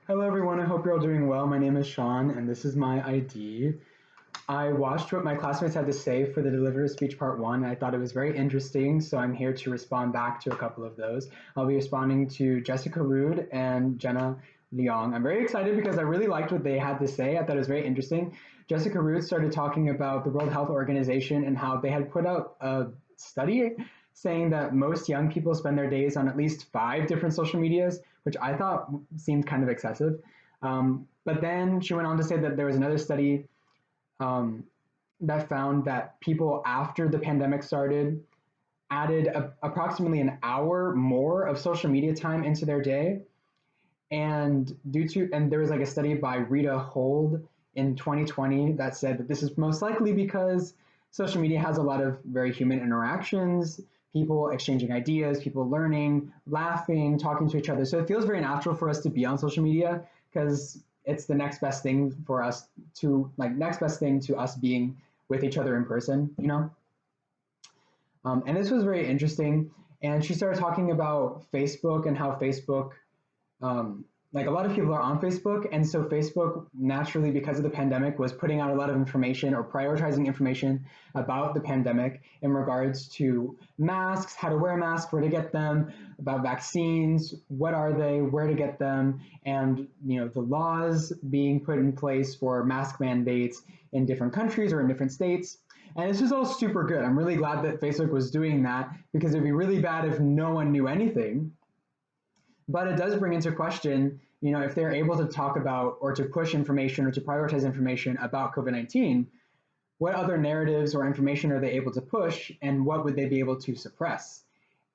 Hello, everyone. I hope you're all doing well. My name is Sean, and this is my ID. I watched what my classmates had to say for the deliberative speech part one, and I thought it was very interesting, so I'm here to respond back to a couple of those. I'll be responding to Jessica Rood and Jenna Leong. I'm very excited because I really liked what they had to say. I thought it was very interesting. Jessica Rood started talking about the World Health Organization and how they had put out a study saying that most young people spend their days on at least 5 different social medias, which I thought seemed kind of excessive. But then she went on to say that there was another study um, that found that people after the pandemic started added approximately an hour more of social media time into their day. And there was like a study by Rita Hold in 2020 that said that this is most likely because social media has a lot of very human interactions, people exchanging ideas, people learning, laughing, talking to each other. So it feels very natural for us to be on social media because it's the next best thing for us to next best thing to us being with each other in person. And this was very interesting. And she started talking about Facebook and how Facebook a lot of people are on Facebook, and so Facebook naturally, because of the pandemic, was putting out a lot of information or prioritizing information about the pandemic in regards to masks, how to wear a mask, where to get them, about vaccines, what are they, where to get them, and the laws being put in place for mask mandates in different countries or in different states. And this is all super good. I'm really glad that Facebook was doing that because it'd be really bad if no one knew anything. But it does bring into question, if they're able to talk about or to push information or to prioritize information about COVID-19, what other narratives or information are they able to push, and what would they be able to suppress?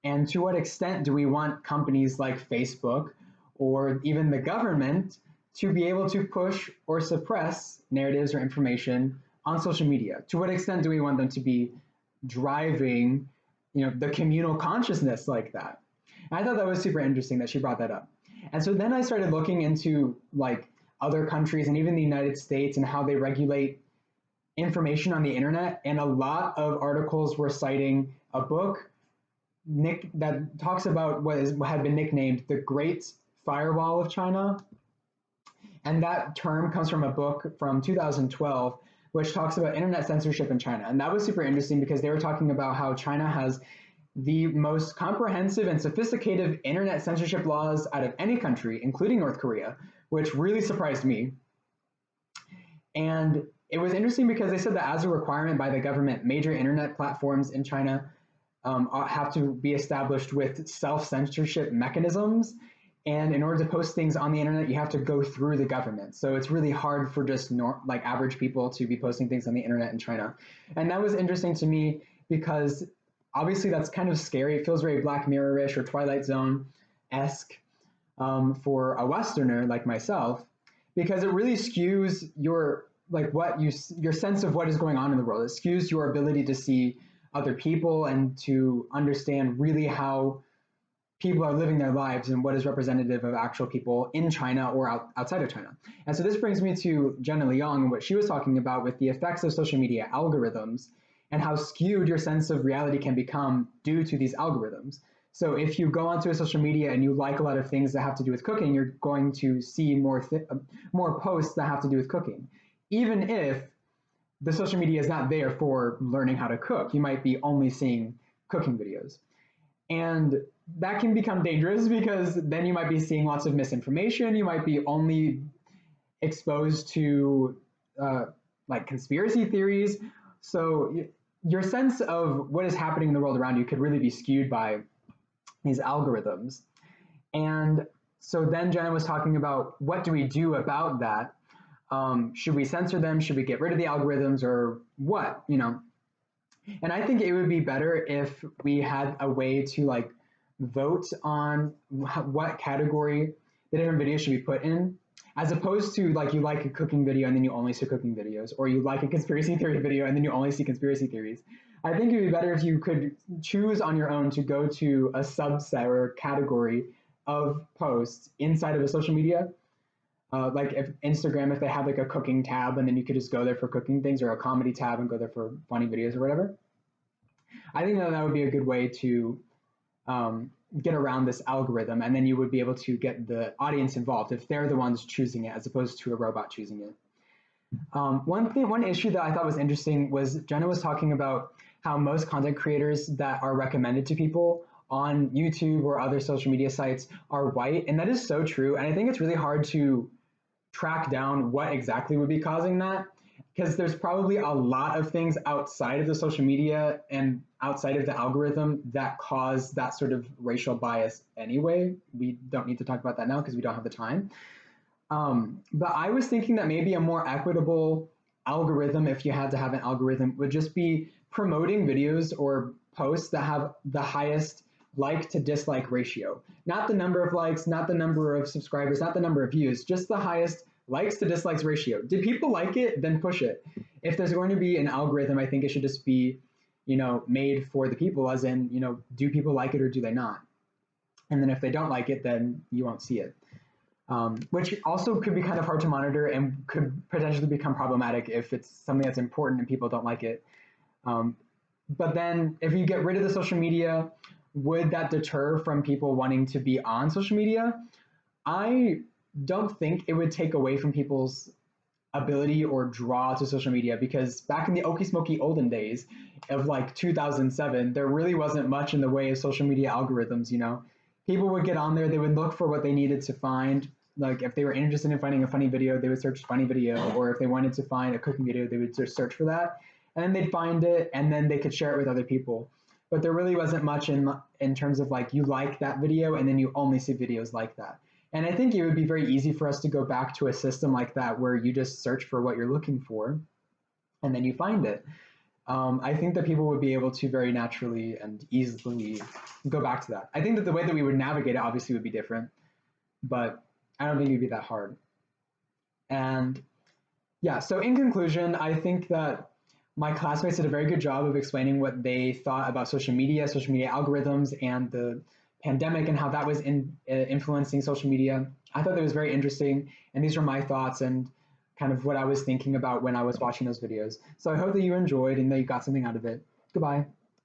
And to what extent do we want companies like Facebook or even the government to be able to push or suppress narratives or information on social media? To what extent do we want them to be driving, the communal consciousness like that? I thought that was super interesting that she brought that up. And so then I started looking into other countries and even the United States and how they regulate information on the internet. And a lot of articles were citing a book that talks about what had been nicknamed the Great Firewall of China. And that term comes from a book from 2012, which talks about internet censorship in China. And that was super interesting because they were talking about how China has the most comprehensive and sophisticated internet censorship laws out of any country, including North Korea, which really surprised me. And it was interesting because they said that as a requirement by the government, major internet platforms in China have to be established with self-censorship mechanisms. And in order to post things on the internet, you have to go through the government. So it's really hard for just average people to be posting things on the internet in China. And that was interesting to me because obviously that's kind of scary. It feels very Black Mirror-ish or Twilight Zone-esque for a Westerner like myself, because it really skews your your sense of what is going on in the world. It skews your ability to see other people and to understand really how people are living their lives and what is representative of actual people in China or outside of China. And so this brings me to Jenna Leong and what she was talking about with the effects of social media algorithms and how skewed your sense of reality can become due to these algorithms. So if you go onto a social media and you like a lot of things that have to do with cooking, you're going to see more posts that have to do with cooking. Even if the social media is not there for learning how to cook, you might be only seeing cooking videos. And that can become dangerous because then you might be seeing lots of misinformation. You might be only exposed to conspiracy theories. So your sense of what is happening in the world around you could really be skewed by these algorithms. And so then Jenna was talking about what do we do about that? Should we censor them? Should we get rid of the algorithms or what? And I think it would be better if we had a way to vote on what category the different videos should be put in, as opposed to you like a cooking video and then you only see cooking videos, or you like a conspiracy theory video and then you only see conspiracy theories. I think it would be better if you could choose on your own to go to a subset or category of posts inside of a social media. Like if Instagram, if they have a cooking tab and then you could just go there for cooking things, or a comedy tab and go there for funny videos or whatever. I think that would be a good way to get around this algorithm, and then you would be able to get the audience involved if they're the ones choosing it as opposed to a robot choosing it. One issue that I thought was interesting was Jenna was talking about how most content creators that are recommended to people on YouTube or other social media sites are white, and that is so true. And I think it's really hard to track down what exactly would be causing that, because there's probably a lot of things outside of the social media and outside of the algorithm that cause that sort of racial bias anyway. We don't need to talk about that now because we don't have the time. But I was thinking that maybe a more equitable algorithm, if you had to have an algorithm, would just be promoting videos or posts that have the highest like to dislike ratio. Not the number of likes, not the number of subscribers, not the number of views, just the highest likes to dislikes ratio. Did people like it? Then push it. If there's going to be an algorithm, I think it should just be, made for the people, as in, do people like it or do they not? And then if they don't like it, then you won't see it. Which also could be kind of hard to monitor and could potentially become problematic if it's something that's important and people don't like it. But then if you get rid of the social media, would that deter from people wanting to be on social media? I don't think it would take away from people's ability or draw to social media, because back in the Okie Smoky olden days of like 2007, there really wasn't much in the way of social media algorithms. People would get on there, they would look for what they needed to find. Like if they were interested in finding a funny video, they would search funny video, or if they wanted to find a cooking video, they would just search for that, and then they'd find it, and then they could share it with other people. But there really wasn't much in terms of like you like that video and then you only see videos like that. And I think it would be very easy for us to go back to a system like that where you just search for what you're looking for and then you find it. I think that people would be able to very naturally and easily go back to that. I think that the way that we would navigate it obviously would be different, but I don't think it would be that hard. And yeah, so in conclusion, I think that my classmates did a very good job of explaining what they thought about social media algorithms, and the pandemic and how that was influencing social media. I thought that was very interesting, and these were my thoughts and kind of what I was thinking about when I was watching those videos. So I hope that you enjoyed and that you got something out of it. Goodbye.